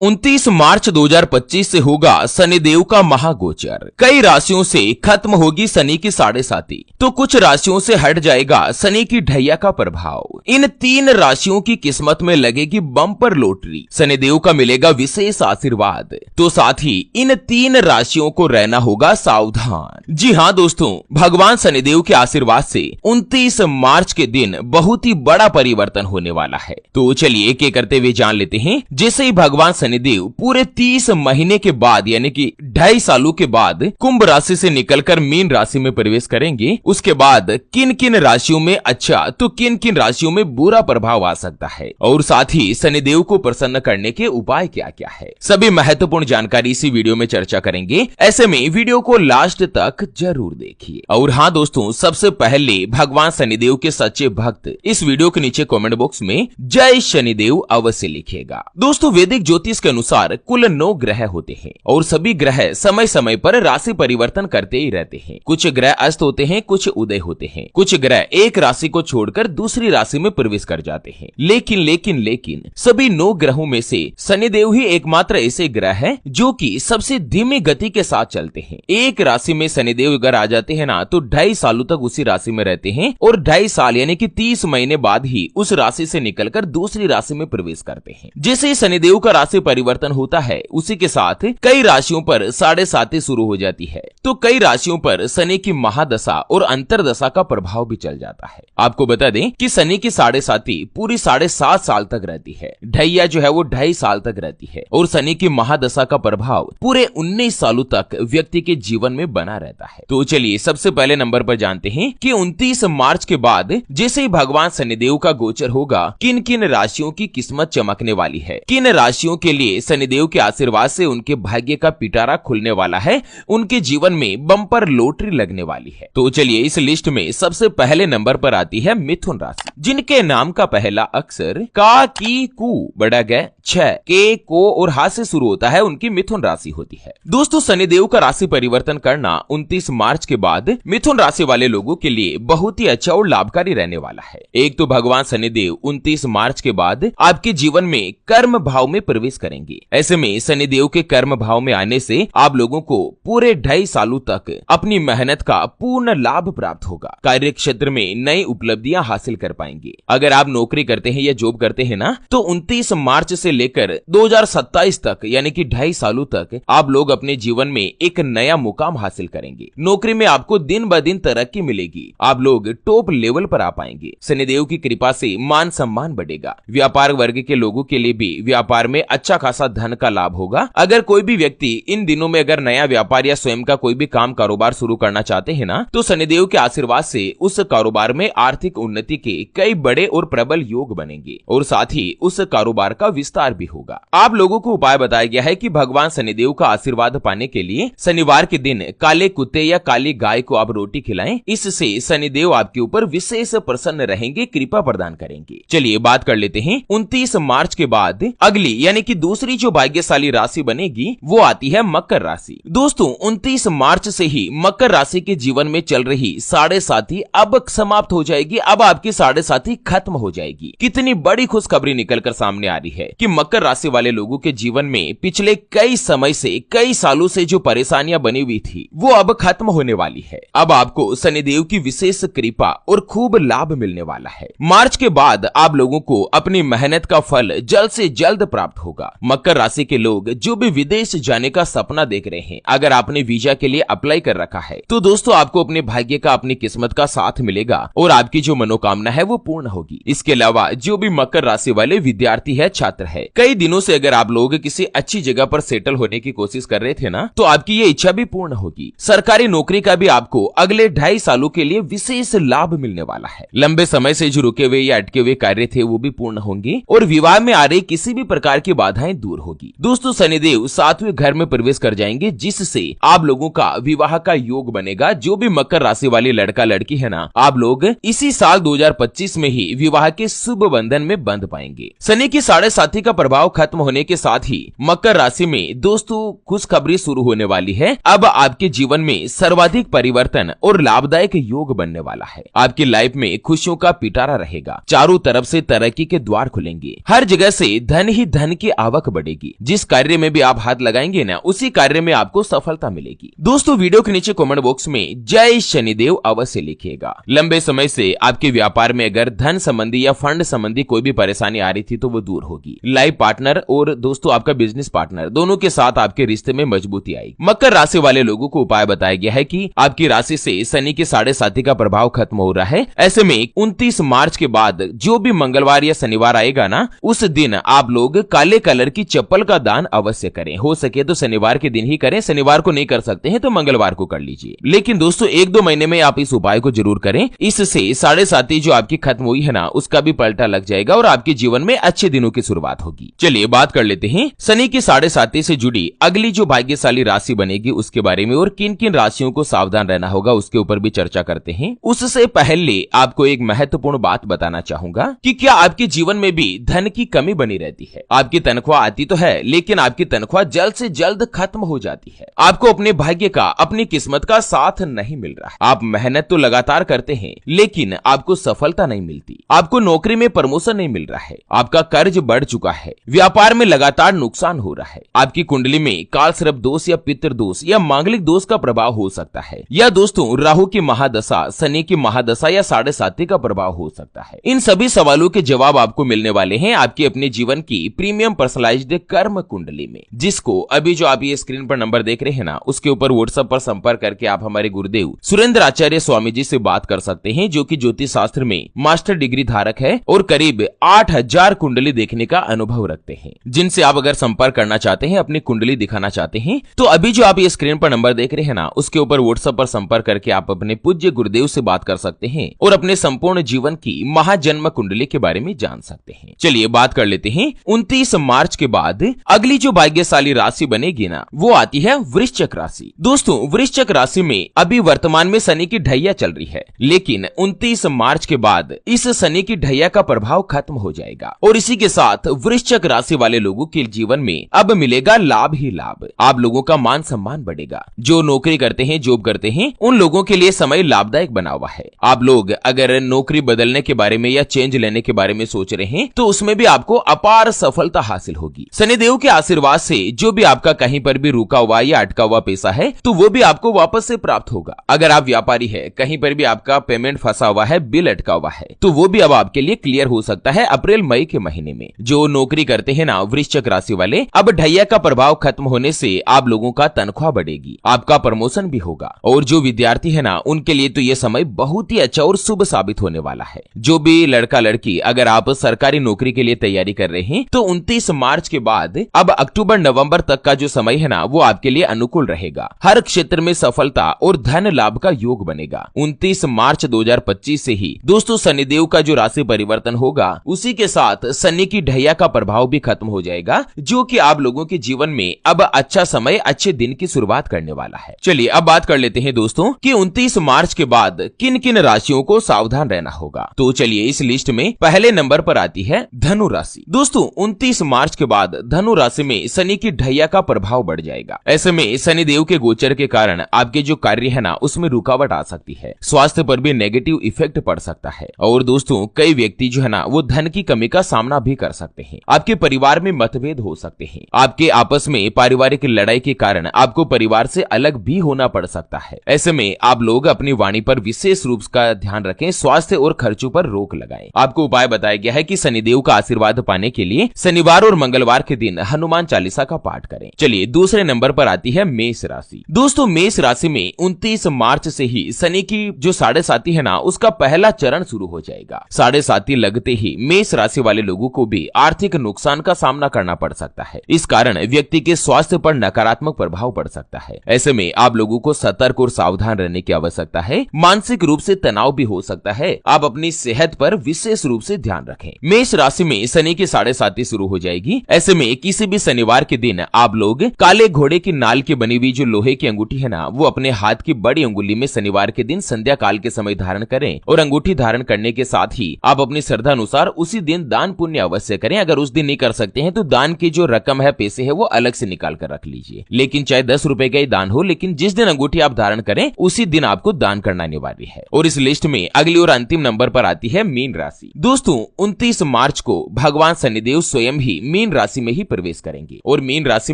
29 मार्च 2025 से होगा शनिदेव का महागोचर। कई राशियों से खत्म होगी शनि की साढ़ेसाती, तो कुछ राशियों से हट जाएगा शनि की ढैया का प्रभाव। इन 3 राशियों की किस्मत में लगेगी बम्पर लॉटरी, शनिदेव का मिलेगा विशेष आशीर्वाद, तो साथ ही इन 3 राशियों को रहना होगा सावधान। जी हाँ दोस्तों, भगवान शनिदेव के आशीर्वाद से 29 मार्च के दिन बहुत ही बड़ा परिवर्तन होने वाला है। तो चलिए एक एक करते हुए जान लेते हैं। जैसे ही भगवान शनिदेव पूरे 30 महीने के बाद यानी कि 2.5 सालों के बाद कुंभ राशि से निकलकर मीन राशि में प्रवेश करेंगे, उसके बाद किन किन राशियों में अच्छा तो किन किन राशियों में बुरा प्रभाव आ सकता है, और साथ ही शनिदेव को प्रसन्न करने के उपाय क्या क्या है, सभी महत्वपूर्ण जानकारी इसी वीडियो में चर्चा करेंगे। ऐसे में वीडियो को लास्ट तक जरूर देखिए। और हाँ दोस्तों, सबसे पहले भगवान शनिदेव के सच्चे भक्त इस वीडियो के नीचे कमेंट बॉक्स में जय शनिदेव अवश्य लिखिएगा। दोस्तों, वैदिक ज्योतिष के अनुसार कुल 9 ग्रह होते हैं और सभी ग्रह समय समय पर राशि परिवर्तन करते ही रहते हैं। कुछ ग्रह अस्त होते हैं, कुछ उदय होते हैं। कुछ ग्रह एक राशि को छोड़कर दूसरी राशि में प्रवेश कर जाते हैं। लेकिन सभी 9 ग्रहों में से शनिदेव ही एकमात्र ऐसे ग्रह है जो कि सबसे धीमी गति के साथ चलते हैं। एक राशि में शनिदेव अगर आ जाते हैं ना, तो 2.5 सालों तक उसी राशि में रहते हैं और 2.5 साल यानी कि 30 महीने बाद ही उस राशि से निकलकर दूसरी राशि में प्रवेश करते हैं। जैसे ही शनिदेव का राशि परिवर्तन होता है, उसी के साथ कई राशियों पर साढ़ेसाती शुरू हो जाती है, तो कई राशियों पर शनि की महादशा और अंतरदशा का प्रभाव भी चल जाता है। आपको बता दें कि शनि की साढ़ेसाती पूरी 7.5 साल तक रहती है, ढैया जो है वो 2.5 साल तक रहती है, और शनि की महादशा का प्रभाव पूरे 19 सालों तक व्यक्ति के जीवन में बना रहता है। तो चलिए सबसे पहले नंबर पर जानते हैं कि 29 मार्च के बाद जैसे ही भगवान शनिदेव का गोचर होगा, किन किन राशियों की किस्मत चमकने वाली है, किन राशियों के लिए शनिदेव के आशीर्वाद से उनके भाग्य का पिटारा खुलने वाला है, उनके जीवन में बम्पर लॉटरी लगने वाली है। तो चलिए इस लिस्ट में सबसे पहले नंबर पर आती है मिथुन राशि, जिनके नाम का पहला अक्षर का, की, कु, बड़ा ग, छ, के, को और हा से शुरू होता है, उनकी मिथुन राशि होती है। दोस्तों, शनिदेव का राशि परिवर्तन करना 29 मार्च के बाद मिथुन राशि वाले लोगों के लिए बहुत ही अच्छा और लाभकारी रहने वाला है। एक तो भगवान शनिदेव 29 मार्च के बाद आपके जीवन में कर्म भाव में प्रवेश करेंगे। ऐसे में शनिदेव के कर्म भाव में आने से आप लोगों को पूरे 2.5 सालों तक अपनी मेहनत का पूर्ण लाभ प्राप्त होगा। कार्य क्षेत्र में नई उपलब्धियां हासिल कर पाएंगे। अगर आप नौकरी करते हैं या जॉब करते हैं ना, तो 29 मार्च से लेकर 2027 तक यानी कि 2.5 सालों तक आप लोग अपने जीवन में एक नया मुकाम हासिल करेंगे। नौकरी में आपको दिन ब दिन तरक्की मिलेगी, आप लोग टॉप लेवल पर आ पाएंगे। शनिदेव की कृपा से मान सम्मान बढ़ेगा। व्यापार वर्ग के लोगों के लिए भी व्यापार में अच्छा खासा धन का लाभ होगा। अगर कोई भी व्यक्ति इन दिनों में अगर नया व्यापार या स्वयं का कोई भी काम कारोबार शुरू करना चाहते हैं ना, तो शनिदेव के आशीर्वाद से उस कारोबार में आर्थिक उन्नति के कई बड़े और प्रबल योग बनेंगे, और साथ ही उस कारोबार का विस्तार भी होगा। आप लोगों को उपाय बताया गया है कि भगवान शनिदेव का आशीर्वाद पाने के लिए शनिवार के दिन काले कुत्ते या काली गाय को आप रोटी खिलाएं। इससे शनिदेव आपके ऊपर विशेष प्रसन्न रहेंगे, कृपा प्रदान करेंगे। चलिए बात कर लेते हैं 29 मार्च के बाद अगली यानी कि दूसरी जो भाग्यशाली राशि बनेगी वो आती है मकर राशि। दोस्तों, 29 मार्च से ही मकर राशि के जीवन में चल रही साढ़ेसाती अब समाप्त हो जाएगी। अब आपकी साढ़ेसाती खत्म हो जाएगी। कितनी बड़ी खुशखबरी निकलकर सामने आ रही है कि मकर राशि वाले लोगों के जीवन में पिछले कई समय से कई सालों से जो परेशानियां बनी हुई थी वो अब खत्म होने वाली है। अब आपको शनिदेव की विशेष कृपा और खूब लाभ मिलने वाला है। मार्च के बाद आप लोगों को अपनी मेहनत का फल जल्द से जल्द प्राप्त होगा। मकर राशि के लोग जो भी विदेश जाने का सपना देख रहे हैं, अगर आपने वीजा के लिए अप्लाई कर रखा है, तो दोस्तों आपको अपने भाग्य का, अपनी किस्मत का साथ मिलेगा और आपकी जो मनोकामना है वो पूर्ण होगी। इसके अलावा जो भी मकर राशि वाले विद्यार्थी है, छात्र है, कई दिनों से अगर आप लोग किसी अच्छी जगह पर सेटल होने की कोशिश कर रहे थे ना, तो आपकी ये इच्छा भी पूर्ण होगी। सरकारी नौकरी का भी आपको अगले 2.5 सालों के लिए विशेष लाभ मिलने वाला है। लंबे समय से जो रुके हुए या अटके हुए कार्य थे वो भी पूर्ण होंगे और विवाह में आ रही किसी भी प्रकार की बाधाएं दूर होगी। दोस्तों, शनिदेव 7वें घर में प्रवेश कर जाएंगे, जिससे आप लोगों का विवाह का योग बनेगा। जो भी मकर राशि वाली लड़का लड़की है ना, आप लोग इसी साल 2025 में ही विवाह के शुभ बंधन में बंध पाएंगे। शनि की साढ़ेसाती का प्रभाव खत्म होने के साथ ही मकर राशि में दोस्तों खुशखबरी शुरू होने वाली है। अब आपके जीवन में सर्वाधिक परिवर्तन और लाभदायक योग बनने वाला है। आपकी लाइफ में खुशियों का पिटारा रहेगा। चारों तरफ से तरक्की के द्वार खुलेंगे। हर जगह से धन ही धन की आवक बढ़ेगी। जिस कार्य में भी आप हाथ लगाएंगे ना, उसी कार्य में आपको सफलता मिलेगी। दोस्तों वीडियो के नीचे कमेंट बॉक्स में जय शनिदेव अवश्य लिखिएगा। लंबे समय से आपके व्यापार में अगर धन संबंधी या फंड संबंधी कोई भी परेशानी आ रही थी तो वो दूर होगी। लाइफ पार्टनर और दोस्तों आपका बिजनेस पार्टनर दोनों के साथ आपके रिश्ते में मजबूती आएगी। मकर राशि वाले लोगों को उपाय बताया गया है कि आपकी राशि से शनि के 7.5 का प्रभाव खत्म हो रहा है। ऐसे में 29 मार्च के बाद जो भी मंगलवार या शनिवार आएगा ना, उस दिन आप लोग काले कलर की चप्पल का दान अवश्य करें। हो सके तो शनिवार के दिन ही करें। शनिवार को नहीं कर सकते हैं तो मंगलवार को कर लीजिए। लेकिन दोस्तों 1-2 महीने में आप इस उपाय को जरूर करें। इससे 7.5 जो आपकी खत्म हुई है ना, उसका भी पलटा लग जाएगा और आपके जीवन में अच्छे दिनों की शुरुआत होगी। चलिए बात कर लेते हैं शनि की 7.5 से जुड़ी अगली जो भाग्यशाली राशि बनेगी उसके बारे में, और किन किन राशियों को सावधान रहना होगा उसके ऊपर भी चर्चा करते हैं। उससे पहले आपको एक महत्वपूर्ण बात बताना चाहूंगा कि क्या आपके जीवन में भी धन की कमी बनी रहती है। आपकी तनख्वाह आती तो है, लेकिन आपकी तनख्वाह जल्द से जल्द खत्म हो जाती है। आपको अपने भाग्य का, अपनी किस्मत का साथ नहीं मिल रहा है। आप मेहनत तो लगातार करते हैं, लेकिन आपको सफलता नहीं मिलती। आपको नौकरी में प्रमोशन नहीं मिल रहा है। आपका कर्ज बढ़ चुका है। व्यापार में लगातार नुकसान हो रहा है। आपकी कुंडली में काल सर्प दोष या पितृ दोष या मांगलिक दोष का प्रभाव हो सकता है, या दोस्तों राहु की महादशा, शनि की महादशा या 7.5 का प्रभाव हो सकता है। इन सभी सवालों के जवाब आपको मिलने वाले हैं आपके अपने जीवन की प्रीमियम पर्सनलाइज्ड कर्म कुंडली में, जिसको अभी जो आप ये स्क्रीन पर नंबर देख रहे हैं ना, उसके ऊपर व्हाट्सएप पर संपर्क करके आप हमारे गुरुदेव सुरेंद्र आचार्य स्वामी जी से बात कर सकते हैं, जो कि ज्योतिष शास्त्र में मास्टर डिग्री धारक है और करीब 8000 कुंडली देखने का अनुभव रखते हैं। जिनसे आप अगर संपर्क करना चाहते हैं, अपनी कुंडली दिखाना चाहते हैं, तो अभी जो आप ये स्क्रीन पर नंबर देख रहे हैं ना, उसके ऊपर व्हाट्सएप पर संपर्क करके आप अपने पूज्य गुरुदेव से बात कर सकते हैं और अपने संपूर्ण जीवन की महाजन्म कुंडली के बारे में जान सकते हैं। चलिए बात कर लेते हैं 29 मार्च के बाद अगली जो भाग्यशाली राशि बनेगी ना, वो आती है वृश्चिक राशि। दोस्तों वृश्चिक राशि में अभी वर्तमान में शनि की ढैया चल रही है, लेकिन 29 मार्च के बाद इस शनि की ढैया का प्रभाव खत्म हो जाएगा और इसी के साथ वृश्चिक राशि वाले लोगों के जीवन में अब मिलेगा लाभ ही लाभ। आप लोगों का मान सम्मान बढ़ेगा। जो नौकरी करते हैं, जॉब करते हैं, उन लोगों के लिए समय लाभदायक बना हुआ है। आप लोग अगर नौकरी बदलने के बारे में या चेंज लेने के बारे में सोच रहे हैं, तो उसमें भी आपको अपार सफलता हासिल होगी। शनिदेव के आशीर्वाद से जो भी आपका कहीं पर भी रुका हुआ या अटका हुआ पैसा है, तो वो भी आपको वापस से प्राप्त होगा। अगर आप व्यापारी है, कहीं पर भी आपका पेमेंट फंसा हुआ है, बिल अटका हुआ है, तो वो भी अब आपके लिए क्लियर हो सकता है अप्रैल मई के महीने में। जो नौकरी करते हैं ना वृश्चिक राशि वाले, अब ढैया का प्रभाव खत्म होने से आप लोगों का तनख्वाह बढ़ेगी, आपका प्रमोशन भी होगा। और जो विद्यार्थी है ना, उनके लिए तो ये समय बहुत ही अच्छा और शुभ साबित होने वाला है। जो भी लड़का लड़की अगर आप सरकारी नौकरी के लिए तैयारी कर रहे हैं, तो 29 मार्च के बाद अब अक्टूबर नवंबर तक का जो समय है ना, वो आपके लिए अनुकूल रहेगा। हर क्षेत्र में सफलता और धन लाभ का योग बनेगा। 29 मार्च 2025 से ही दोस्तों शनिदेव का जो राशि परिवर्तन होगा, उसी के साथ शनि की ढैया का प्रभाव भी खत्म हो जाएगा, जो कि आप लोगों के जीवन में अब अच्छा समय, अच्छे दिन की शुरुआत करने वाला है। चलिए अब बात कर लेते हैं दोस्तों कि 29 मार्च के बाद किन किन राशियों को सावधान रहना होगा। तो चलिए इस लिस्ट में पहले नंबर पर आती है धनु राशि। दोस्तों 29 मार्च के बाद धनु राशि में शनि की ढैया का प्रभाव बढ़ जाएगा। ऐसे में शनिदेव के गोचर के कारण आपके जो कार्य है ना, उसमें रुकावट आ सकती है। स्वास्थ्य पर भी नेगेटिव इफेक्ट पड़ सकता है। और दोस्तों कई व्यक्ति जो है ना, वो धन की कमी का सामना भी कर सकते हैं। आपके परिवार में मतभेद हो सकते हैं। आपके आपस में पारिवारिक लड़ाई के कारण आपको परिवार से अलग भी होना पड़ सकता है। ऐसे में आप लोग अपनी वाणी पर विशेष रूप का ध्यान रखें। स्वास्थ्य और खर्चों पर रोक लगाएं। आपको उपाय बताया गया है कि शनिदेव का आशीर्वाद पाने के लिए शनिवार और मंगलवार के दिन हनुमान चालीसा का पाठ करें। चलिए दूसरे नंबर पर आती है मेष राशि। दोस्तों मेष राशि में 29 मार्च से ही शनि की जो 7.5 है ना, उसका पहला चरण शुरू हो जाएगा। 7.5 लगते ही मेष राशि वाले लोगों को भी आर्थिक नुकसान का सामना करना पड़ सकता है। इस कारण व्यक्ति के स्वास्थ्य पर नकारात्मक प्रभाव पड़ सकता है। ऐसे में आप लोगों को सतर्क और सावधान रहने की आवश्यकता है। मानसिक रूप से तनाव भी हो सकता है। आप अपनी सेहत पर विशेष रूप से ध्यान रखें। मेष राशि में शनि की 7.5 शुरू हो जाएगी। ऐसे में किसी भी शनिवार के दिन आप लोग काले घोड़े की नाल की बनी हुई जो लोहे की अंगूठी है ना, वो अपने हाथ की बड़ी अंगुली में शनिवार के दिन संध्या काल के समय धारण करें। और अंगूठी धारण करने के साथ ही आप अपनी श्रद्धा अनुसार उसी दिन दान पुण्य अवश्य करें। अगर अगर उस दिन नहीं कर सकते हैं तो दान की जो रकम है, पैसे है, वो अलग से निकाल कर रख लीजिए। लेकिन चाहे 10 रुपए का ही दान हो, लेकिन जिस दिन अंगूठी आप धारण करें उसी दिन आपको दान करना अनिवार्य है। और इस लिस्ट में अगली और अंतिम नंबर पर आती है मीन राशि। दोस्तों 29 मार्च को भगवान शनिदेव स्वयं ही मीन राशि में ही प्रवेश करेंगे और मीन राशि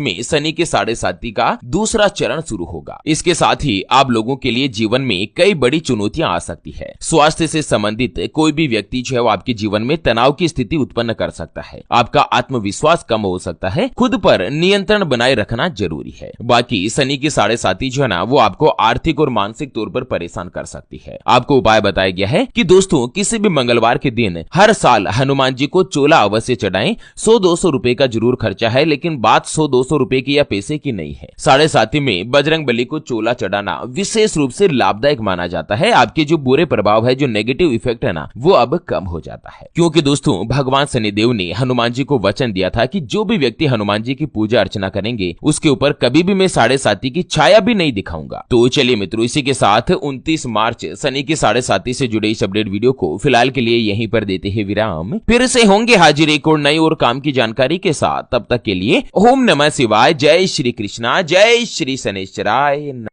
में शनि के 7.5 का दूसरा चरण शुरू होगा। इसके साथ ही आप लोगों के लिए जीवन में कई बड़ी चुनौतियां आ सकती है। स्वास्थ्य से संबंधित कोई भी व्यक्ति जो है वो आपके जीवन में तनाव की स्थिति उत्पन्न कर सकता है। आपका आत्मविश्वास कम हो सकता है। खुद पर नियंत्रण बनाए रखना जरूरी है। बाकी शनि की 7.5 जो है ना, वो आपको आर्थिक और मानसिक तौर पर परेशान कर सकती है। आपको उपाय बताया गया है कि दोस्तों किसी भी मंगलवार के दिन हर साल हनुमान जी को चोला अवश्य चढ़ाएं। 100-200 रुपए का जरूर खर्चा है, लेकिन बात 100-200 रुपए की या पैसे की नहीं है। 7.5 में बजरंग बली को चोला चढ़ाना विशेष रूप से लाभदायक माना जाता है। आपके जो बुरे प्रभाव है, जो नेगेटिव इफेक्ट है ना, वो अब कम हो जाता है। क्योंकि दोस्तों भगवान शनिदेव ने हनुमान जी को वचन दिया था कि जो भी व्यक्ति हनुमान जी की पूजा अर्चना करेंगे उसके ऊपर कभी भी मैं 7.5 की छाया भी नहीं दिखाऊंगा। तो चलिए मित्रों, इसी के साथ 29 मार्च शनि की 7.5 से जुड़े इस अपडेट वीडियो को फिलहाल के लिए यहीं पर देते हैं विराम। फिर से होंगे हाजिर एक और नई और काम की जानकारी के साथ। तब तक के लिए ओम नमः शिवाय, जय श्री कृष्णा, जय श्री शनैश्चराय।